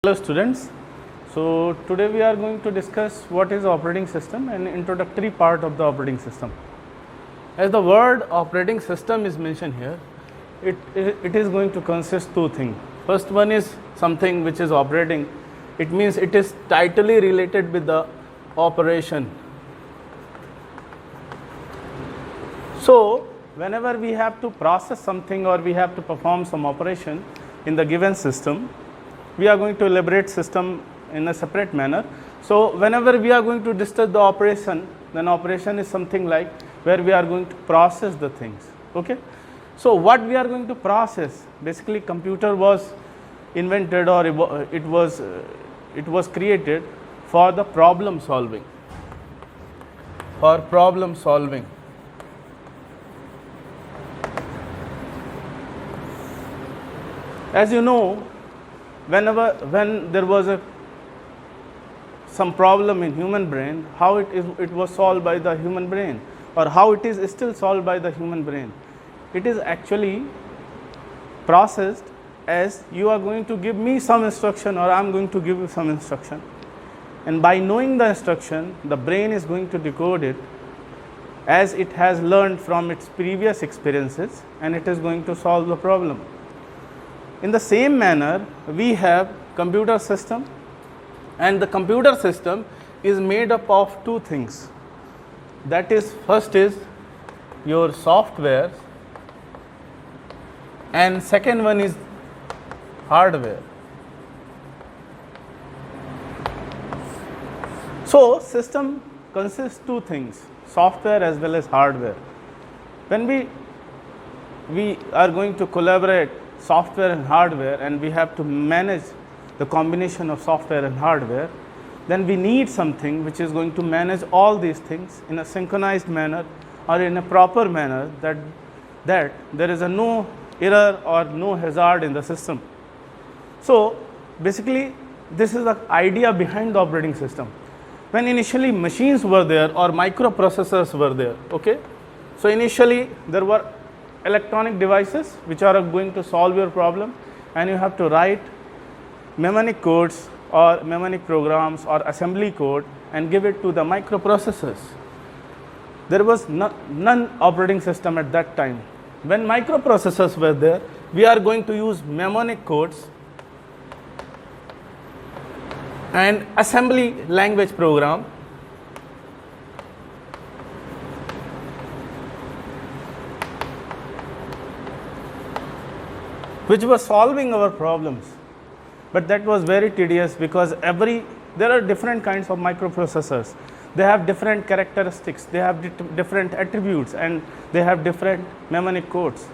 Hello students, so today we are going to discuss what is operating system and introductory part of the operating system. As the word operating system is mentioned here, it is going to consist two things. First one is something which is operating, it means it is tightly related with the operation. So whenever we have to process something or we have to perform some operation in the given system, we are going to elaborate system in a separate manner. So whenever we are going to discuss the operation, then operation is something like where we are going to process the things. Okay. So what we are going to process, basically computer was invented or it was created for the problem solving. For problem solving. As you know, when there was some problem in human brain, how it was solved by the human brain, or how it is still solved by the human brain. It is actually processed as you are going to give me some instruction or I am going to give you some instruction, and by knowing the instruction, the brain is going to decode it as it has learned from its previous experiences, and it is going to solve the problem. In the same manner, we have computer system, and the computer system is made up of two things. That is, first is your software, and second one is hardware. So system consists two things, software as well as hardware. When we are going to collaborate software and hardware, and we have to manage the combination of software and hardware, then we need something which is going to manage all these things in a synchronized manner or in a proper manner, that there is no error or no hazard in the system. So basically this is the idea behind the operating system. When initially machines were there or microprocessors were there, okay, so initially there were electronic devices which are going to solve your problem, and you have to write mnemonic codes or mnemonic programs or assembly code and give it to the microprocessors. There was none operating system at that time. When microprocessors were there, we are going to use mnemonic codes and assembly language program which was solving our problems. But that was very tedious, because there are different kinds of microprocessors. They have different characteristics, they have different attributes, and they have different mnemonic codes.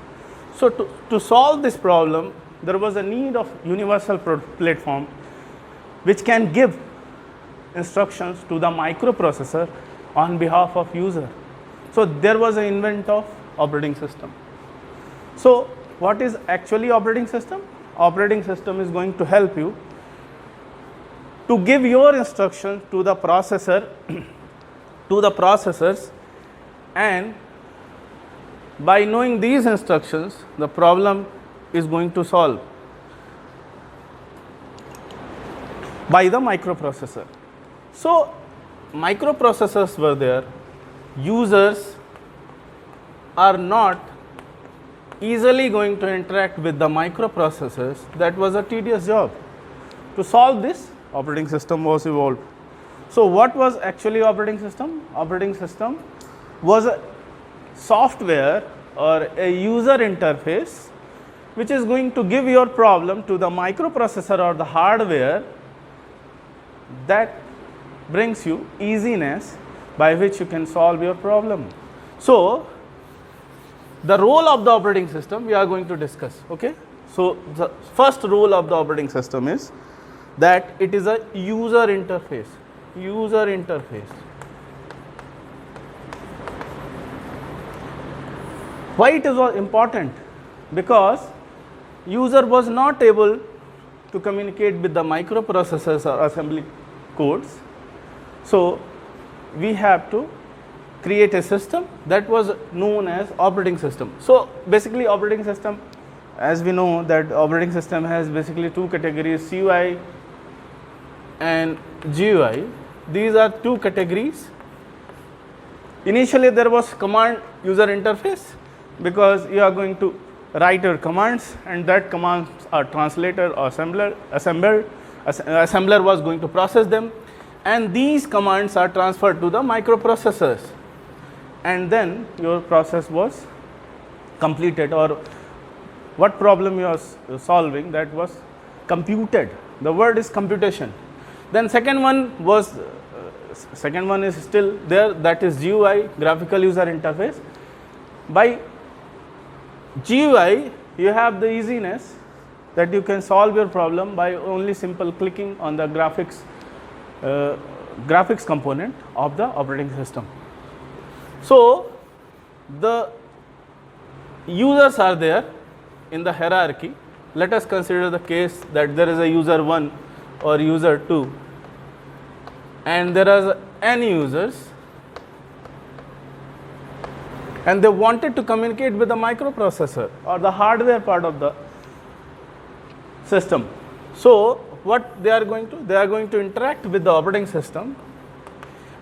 So to solve this problem, there was a need of universal platform which can give instructions to the microprocessor on behalf of user. So there was an invent of operating system. So what is actually operating system? Operating system is going to help you to give your instructions to the processor, to the processors, and by knowing these instructions, the problem is going to solve by the microprocessor. So microprocessors were there, users are not easily going to interact with the microprocessors. That was a tedious job. To solve this, operating system was evolved. So what was actually operating system? Operating system was a software or a user interface which is going to give your problem to the microprocessor or the hardware, that brings you easiness by which you can solve your problem. So the role of the operating system we are going to discuss. Okay. So the first role of the operating system is that it is a user interface. User interface. Why it is important? Because user was not able to communicate with the microprocessors or assembly codes. So we have to create a system that was known as operating system. So basically operating system, as we know that operating system has basically two categories, CUI and GUI. These are two categories. Initially there was command user interface, because you are going to write your commands, and that commands are translated or assembler was going to process them, and these commands are transferred to the microprocessors, and then your process was completed, or what problem you are solving, that was computed. The word is computation. Then second one is still there, that is GUI, graphical user interface. By GUI you have the easiness that you can solve your problem by only simple clicking on the graphics component of the operating system. So the users are there in the hierarchy. Let us consider the case that there is a user 1 or user 2, and there are n users, and they wanted to communicate with the microprocessor or the hardware part of the system. So what they are going to? They are going to interact with the operating system,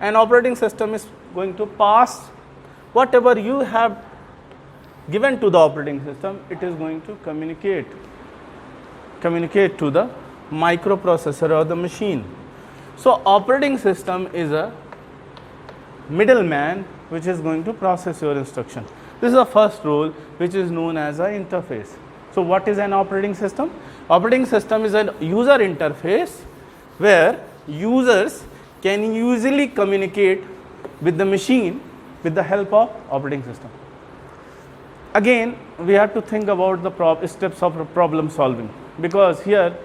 and operating system is going to pass whatever you have given to the operating system. It is going to communicate to the microprocessor or the machine. So operating system is a middleman which is going to process your instruction. This is the first role, which is known as an interface. So what is an operating system? Operating system is a user interface where users can easily communicate with the machine with the help of operating system. Again, we have to think about the steps of problem solving, because here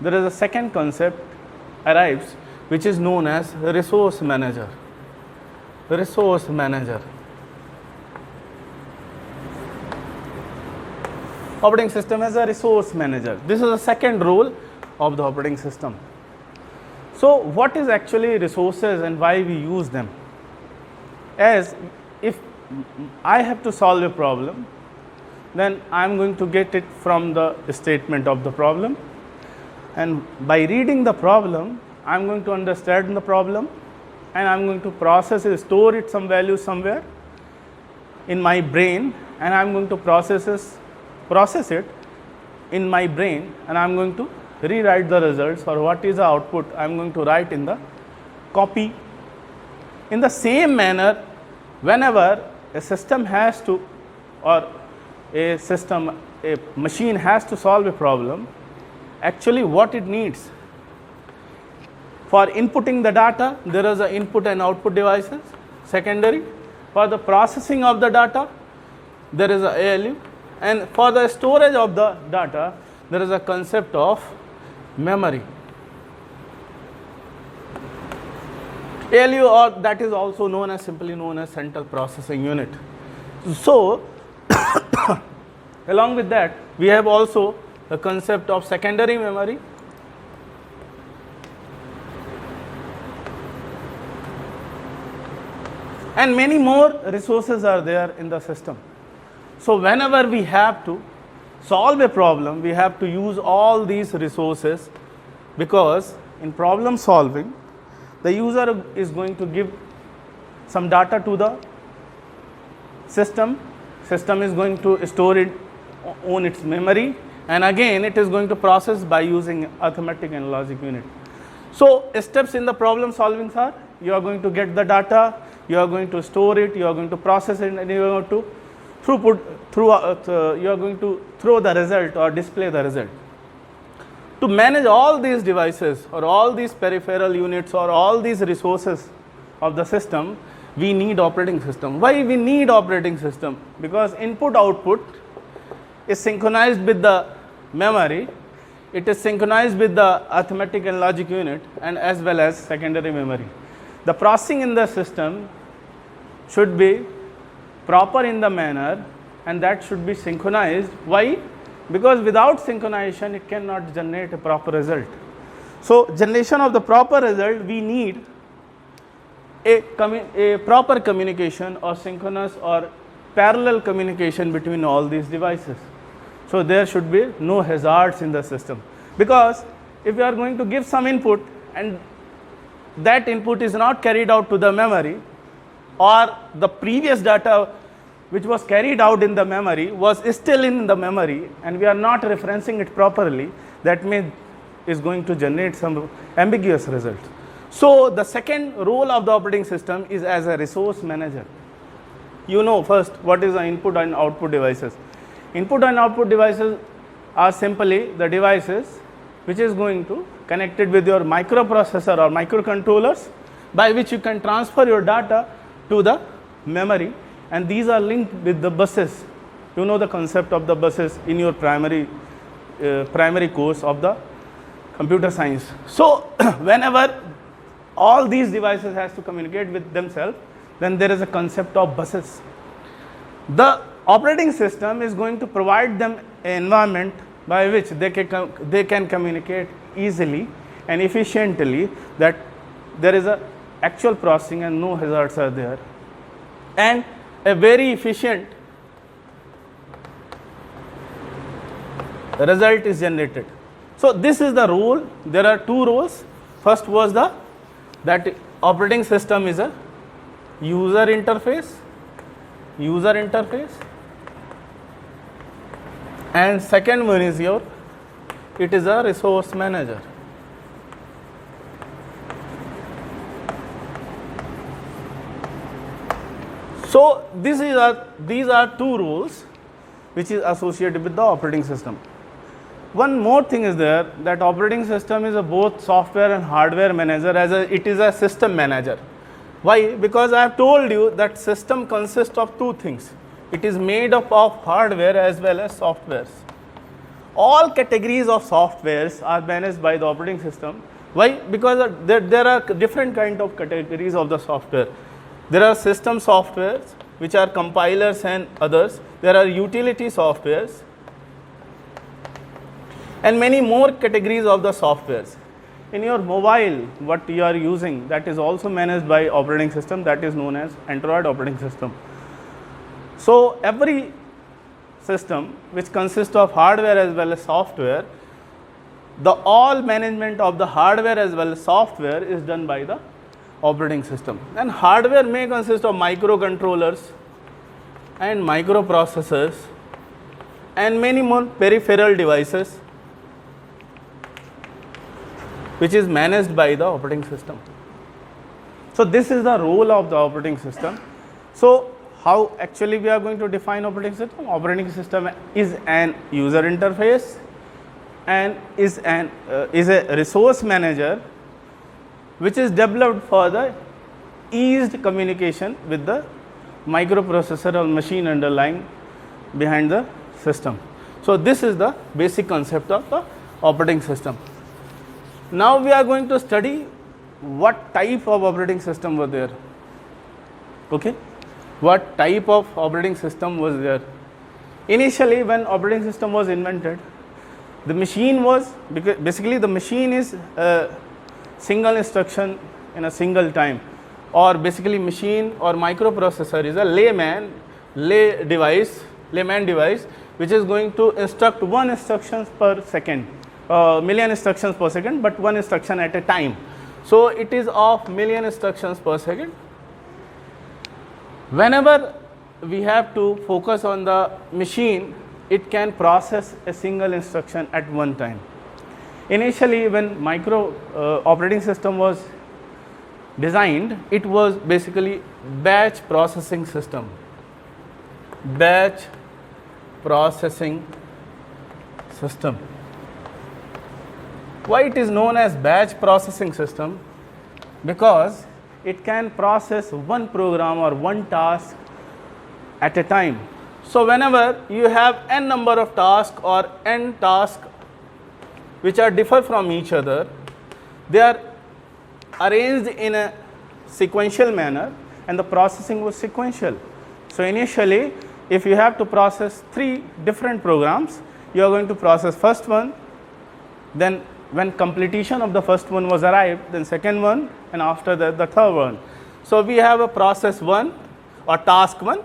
there is a second concept arrives, which is known as resource manager. Resource manager. Operating system as a resource manager. This is the second role of the operating system. So what is actually resources and why we use them? As if I have to solve a problem, then I am going to get it from the statement of the problem, and by reading the problem I am going to understand the problem, and I am going to process it, store it some value somewhere in my brain, and I am going to process it in my brain, and I am going to rewrite the results, or what is the output I am going to write in the copy. In the same manner, whenever a system has to, or a machine has to solve a problem, actually what it needs for inputting the data, there is a input and output devices. Secondary, for the processing of the data, there is a ALU, and for the storage of the data, there is a concept of memory. ALU, or that is also known as, simply known as central processing unit. So along with that, we have also the concept of secondary memory, and many more resources are there in the system. So whenever we have to solve a problem, we have to use all these resources, because in problem solving, the user is going to give some data to the system. System is going to store it on its memory, and again it is going to process by using arithmetic and logic unit. So steps in the problem solving are: you are going to get the data, you are going to store it, you are going to process it, and you are going to you are going to throw the result or display the result. To manage all these devices or all these peripheral units or all these resources of the system, we need operating system. Why we need operating system? Because input output is synchronized with the memory, it is synchronized with the arithmetic and logic unit, and as well as secondary memory. The processing in the system should be proper in the manner, and that should be synchronized. Why? Because without synchronization it cannot generate a proper result. So generation of the proper result, we need a proper communication or synchronous or parallel communication between all these devices. So there should be no hazards in the system, because if you are going to give some input and that input is not carried out to the memory, or the previous data which was carried out in the memory was still in the memory and we are not referencing it properly, that means is going to generate some ambiguous result. So the second role of the operating system is as a resource manager. You know first what is the input and output devices. Input and output devices are simply the devices which is going to connected with your microprocessor or microcontrollers, by which you can transfer your data to the memory, and these are linked with the buses. You know the concept of the buses in your primary course of the computer science. So whenever all these devices has to communicate with themselves, then there is a concept of buses. The operating system is going to provide them an environment by which they can communicate easily and efficiently, that there is a actual processing and no hazards are there, and a very efficient result is generated. So this is the role. There are two roles. First was that operating system is a user interface, and second one is it is a resource manager. So these are two roles which is associated with the operating system. One more thing is there, that operating system is a both software and hardware manager, it is a system manager. Why? Because I have told you that system consists of two things. It is made up of hardware as well as softwares. All categories of softwares are managed by the operating system. Why? Because there are different kind of categories of the software. There are system softwares which are compilers and others. There are utility softwares and many more categories of the softwares. In your mobile, what you are using, that is also managed by operating system, that is known as Android operating system. So every system which consists of hardware as well as software, the all management of the hardware as well as software is done by the operating system. And hardware may consist of microcontrollers and microprocessors and many more peripheral devices which is managed by the operating system. So this is the role of the operating system. So how actually we are going to define operating system? Operating system is an user interface and is a resource manager which is developed for the eased communication with the microprocessor or machine underlying behind the system. So this is the basic concept of the operating system. Now we are going to study what type of operating system was there. Okay, what type of operating system was there? Initially, when operating system was invented, the machine was, because basically the machine is a single instruction in a single time, or basically machine or microprocessor is a layman device which is going to instruct one instructions per second, million instructions per second, but one instruction at a time. So it is of million instructions per second. Whenever we have to focus on the machine, it can process a single instruction at one time. Initially, when micro operating system was designed, it was basically batch processing system. Batch processing system. Why it is known as batch processing system? Because it can process one program or one task at a time. So whenever you have n number of tasks or n tasks which are differ from each other, they are arranged in a sequential manner and the processing was sequential. So initially, if you have to process 3 different programs, you are going to process first one, then when completion of the first one was arrived, then second one, and after that the third one. So we have a process 1 or task 1.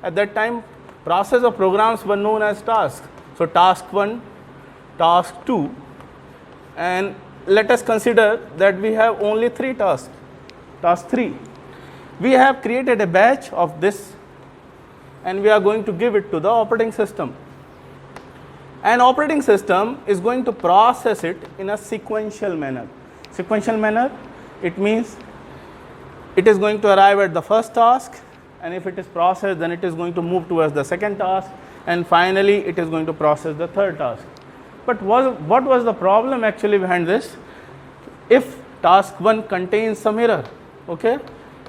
At that time, process of programs were known as tasks. So task 1, task 2, and let us consider that we have only 3 tasks. Task 3. We have created a batch of this and we are going to give it to the operating system. And operating system is going to process it in a sequential manner. Sequential manner, it means it is going to arrive at the first task, and if it is processed, then it is going to move towards the second task, and finally it is going to process the third task. But what was the problem actually behind this? If task 1 contains some error, okay,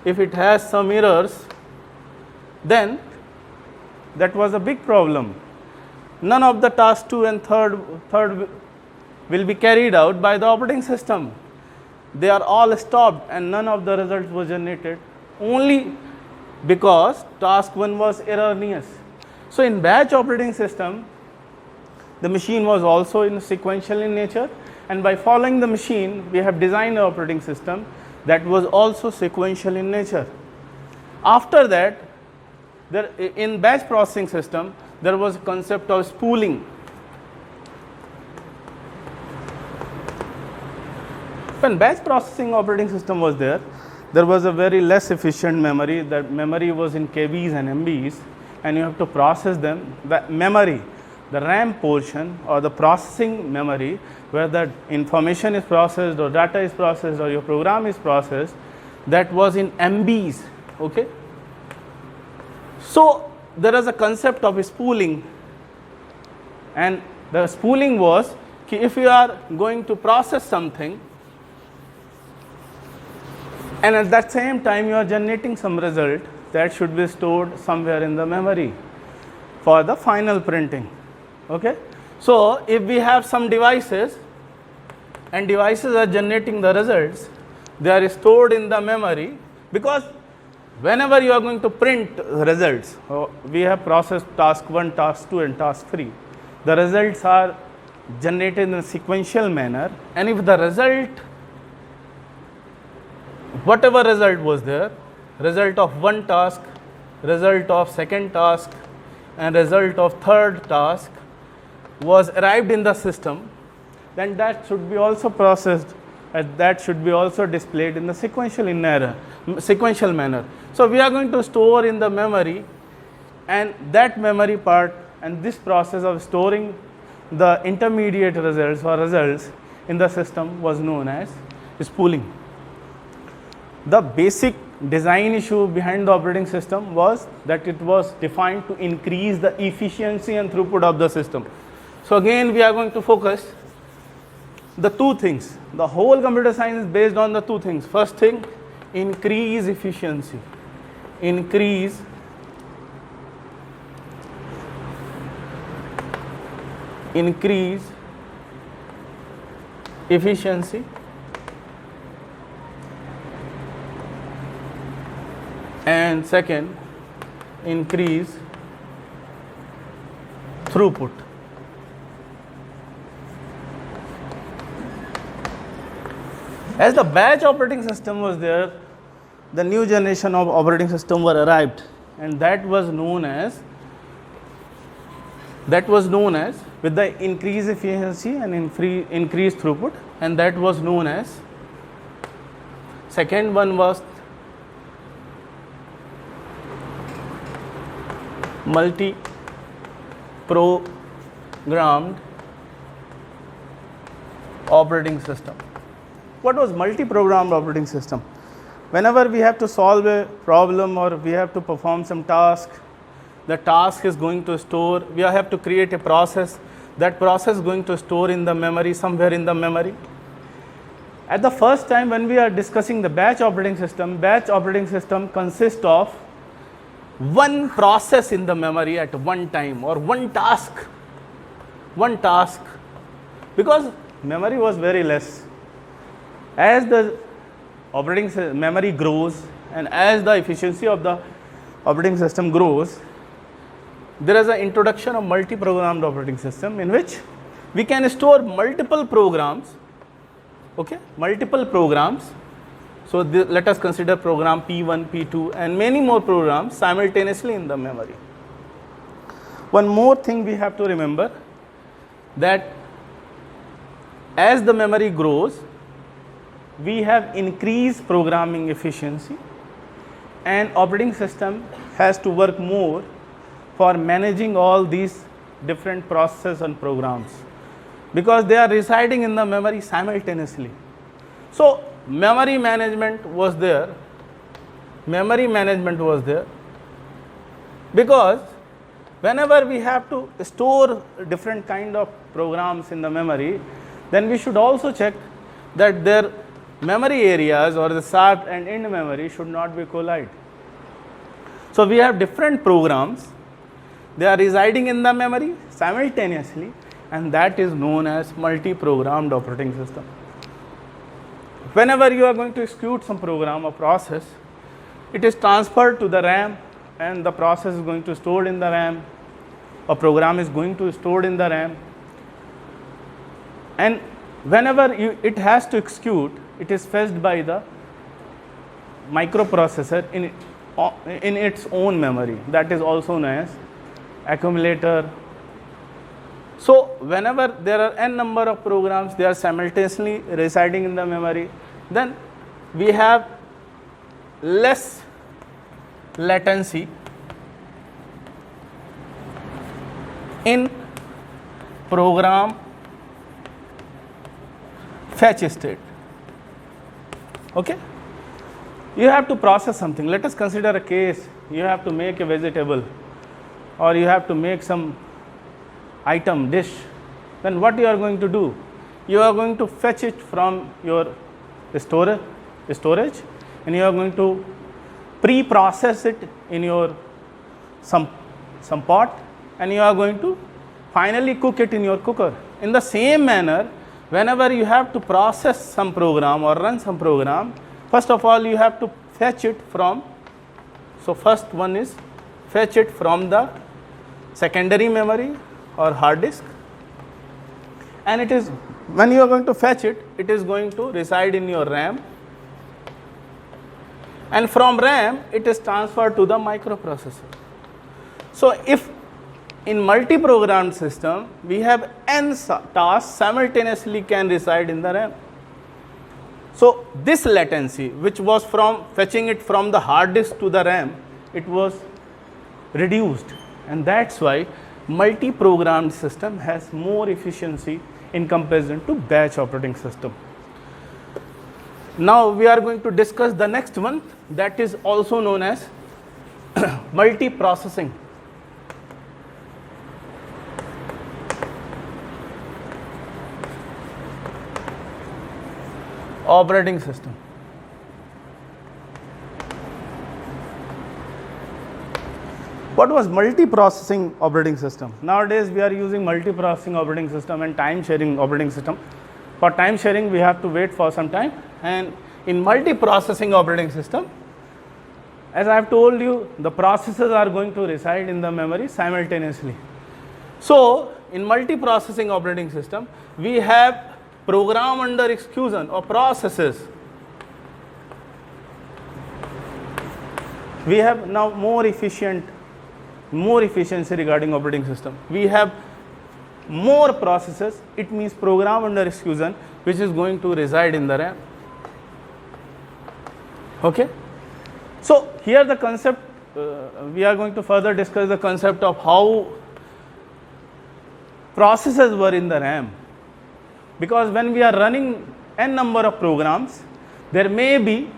if it has some errors, then that was a big problem. None of the task 2 and third will be carried out by the operating system. They are all stopped and none of the results was generated, only because task 1 was erroneous. So in batch operating system, the machine was also in sequential in nature, and by following the machine, we have designed an operating system that was also sequential in nature. After that, in batch processing system, there was a concept of spooling. When batch processing operating system was there was a very less efficient memory. That memory was in KBs and MBs, and you have to process them. The memory, the RAM portion or the processing memory, where the information is processed or data is processed or your program is processed, that was in MBs. Okay. So there is a concept of spooling, and the spooling was if you are going to process something and at that same time you are generating some result, that should be stored somewhere in the memory for the final printing. Okay. So if we have some devices and devices are generating the results, they are stored in the memory, because whenever you are going to print results, we have processed task 1, task 2 and task 3. The results are generated in a sequential manner, and if the result, whatever result was there, result of one task, result of second task and result of third task was arrived in the system, then that should be also processed and that should be also displayed in the sequential manner. So we are going to store in the memory, and that memory part and this process of storing the intermediate results or results in the system was known as spooling. The basic design issue behind the operating system was that it was defined to increase the efficiency and throughput of the system. So again we are going to focus the two things. The whole computer science is based on the two things. First thing, increase efficiency. Increase efficiency and second, increase throughput. As the batch operating system was there, the new generation of operating system were arrived, and that was known as with the increased efficiency and increased throughput, and that was known as, second one was multi-programmed operating system. What was multi-programmed operating system? Whenever we have to solve a problem or we have to perform some task, the task is going to store, we have to create a process, that process is going to store in the memory, somewhere in the memory. At the first time when we are discussing the batch operating system consists of one process in the memory at one time, or one task, because memory was very less. As the operating memory grows and as the efficiency of the operating system grows, there is an introduction of multi-programmed operating system in which we can store multiple programs, okay, multiple programs. So let us consider program P1, P2 and many more programs simultaneously in the memory. One more thing we have to remember, that as the memory grows, we have increased programming efficiency, and operating system has to work more for managing all these different processes and programs, because they are residing in the memory simultaneously. So memory management was there, because whenever we have to store different kind of programs in the memory, then we should also check that their memory areas or the start and end memory should not be collide. So we have different programs, they are residing in the memory simultaneously, and that is known as multi-programmed operating system. Whenever you are going to execute some program or process, it is transferred to the RAM, and the process is going to stored in the RAM, or program is going to stored in the RAM, and whenever it has to execute, it is fetched by the microprocessor in its own memory, that is also known as accumulator. So whenever there are n number of programs, they are simultaneously residing in the memory, then we have less latency in program fetch state. Okay, you have to process something. Let us consider a case, you have to make a vegetable, or you have to make some item, dish. Then what you are going to do? You are going to fetch it from your storage, and you are going to pre-process it in your some pot, and you are going to finally cook it in your cooker. In the same manner, whenever you have to process some program or run some program, first of all you have to fetch it from, so first one is fetch it from the secondary memory or hard disk, and it is, when you are going to fetch it, it is going to reside in your RAM, and from RAM it is transferred to the microprocessor. So if in multi-programmed system we have n tasks simultaneously can reside in the RAM. So this latency, which was from fetching it from the hard disk to the RAM, it was reduced, and that's why multi-programmed system has more efficiency in comparison to batch operating system. Now we are going to discuss the next one, that is also known as multi-processing operating system. What was multi-processing operating system? Nowadays we are using multi-processing operating system and time sharing operating system. For time sharing we have to wait for some time, and in multi-processing operating system, as I have told you, the processes are going to reside in the memory simultaneously. So in multi-processing operating system we have program under execution or processes. We have now more efficiency regarding operating system. We have more processes, it means program under execution, which is going to reside in the RAM. Okay, so here the concept, we are going to further discuss the concept of how processes were in the RAM, because when we are running n number of programs, there may be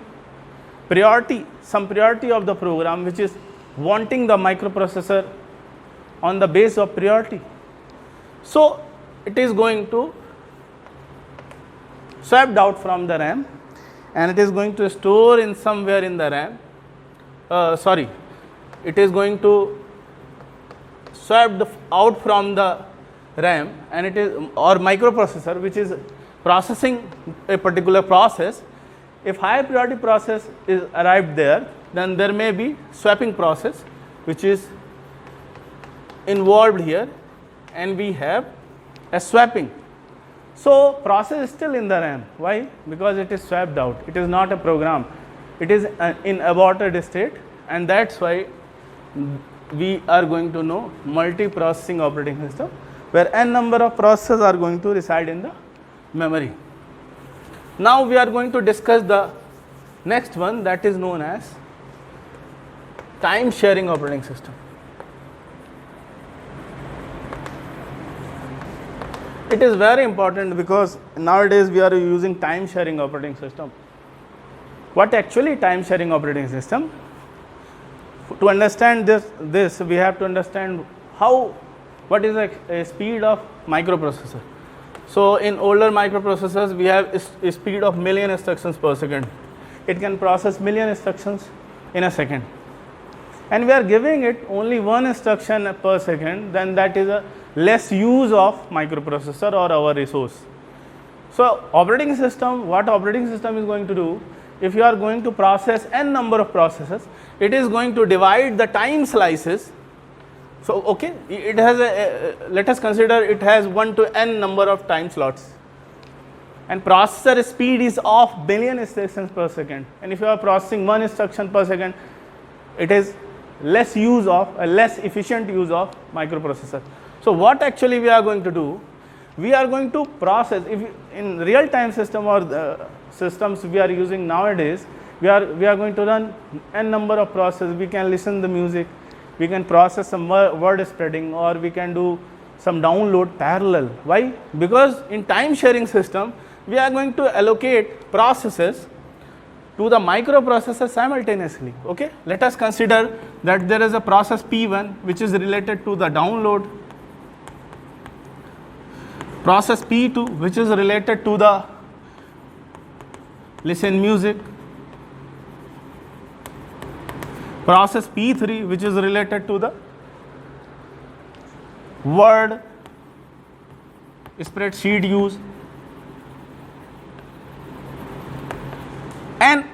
some priority of the program which is wanting the microprocessor on the base of priority. So it is going to swapped out from the RAM, and it is going to store in somewhere in the RAM. It is going to swapped out from the RAM, and it is, or microprocessor, which is processing a particular process. If higher priority process is arrived there, then there may be swapping process which is involved here, and we have a swapping. So process is still in the RAM. Why? Because it is swapped out. It is not a program. It is in aborted state, and that's why we are going to know multi-processing operating system, where n number of processes are going to reside in the memory. Now we are going to discuss the next one, that is known as time sharing operating system. It is very important because nowadays we are using time sharing operating system. What actually time sharing operating system? To understand this we have to understand what is a speed of microprocessor. So in older microprocessors we have a speed of million instructions per second. It can process million instructions in a second, and we are giving it only one instruction per second, then that is a less use of microprocessor or our resource. So operating system, what operating system is going to do, if you are going to process n number of processes, it is going to divide the time slices. So okay, it has let us consider it has 1 to n number of time slots, and processor speed is of billion instructions per second, and if you are processing one instruction per second, it is less efficient use of microprocessor. So what actually we are going to do, we are going to process, if in real time system or the systems we are using nowadays, we are going to run n number of processes. We can listen the music, we can process some word spreading, or we can do some download parallel. Why? Because in time sharing system we are going to allocate processes to the microprocessor simultaneously. Okay, let us consider that there is a process P1 which is related to the download, process P2 which is related to the listen music, process P3 which is related to the word spreadsheet use, and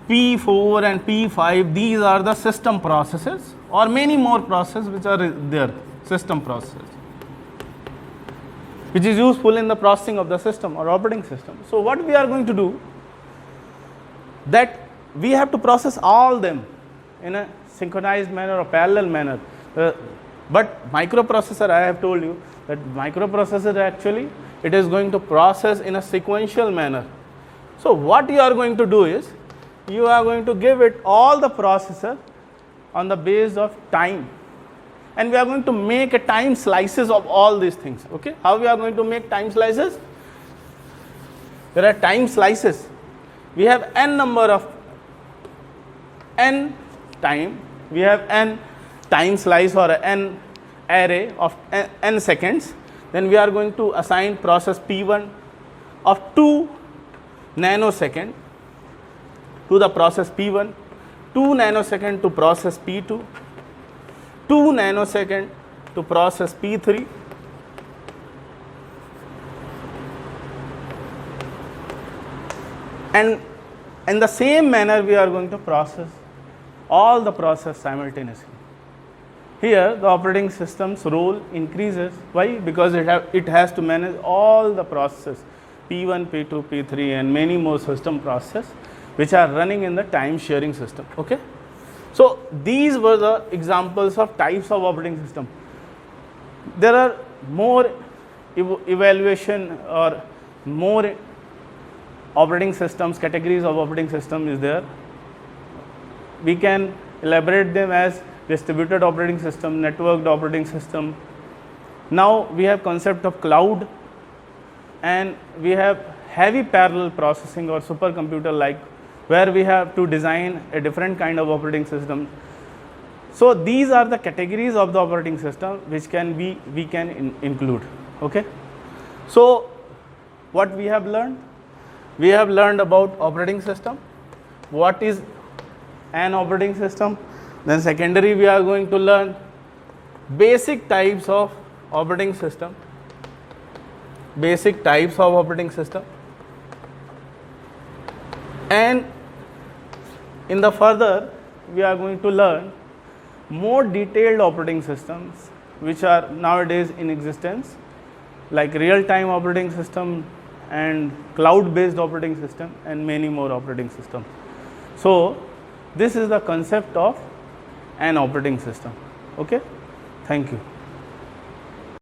P4 and P5, these are the system processes, or many more processes which are there, system processes, which is useful in the processing of the system or operating system. So what we are going to do, that we have to process all them in a synchronized manner or parallel manner. But microprocessor, I have told you that microprocessor actually it is going to process in a sequential manner. So what you are going to do is, you are going to give it all the processor on the base of time, and we are going to make a time slices of all these things. Okay, how we are going to make time slices? There are time slices. We have n number of n time, we have n time slice or n array of n seconds. Then we are going to assign process P1 of 2 nanosecond to the process P1, 2 nanosecond to process P2, 2 nanosecond to process P3, and in the same manner we are going to process all the process simultaneously. Here the operating system's role increases. Why? Because it has to manage all the processes P1, P2, P3 and many more system processes which are running in the time sharing system. Okay, so these were the examples of types of operating system. There are more evaluation or more operating systems, categories of operating system is there. We can elaborate them as distributed operating system, networked operating system. Now we have concept of cloud, and we have heavy parallel processing or supercomputer like, where we have to design a different kind of operating system. So these are the categories of the operating system which we can include. Okay, so what we have learned? We have learned about operating system, what is an operating system. Then secondary we are going to learn basic types of operating system, and in the further we are going to learn more detailed operating systems which are nowadays in existence, like real-time operating system and cloud-based operating system and many more operating systems. So this is the concept of an operating system. Okay, thank you.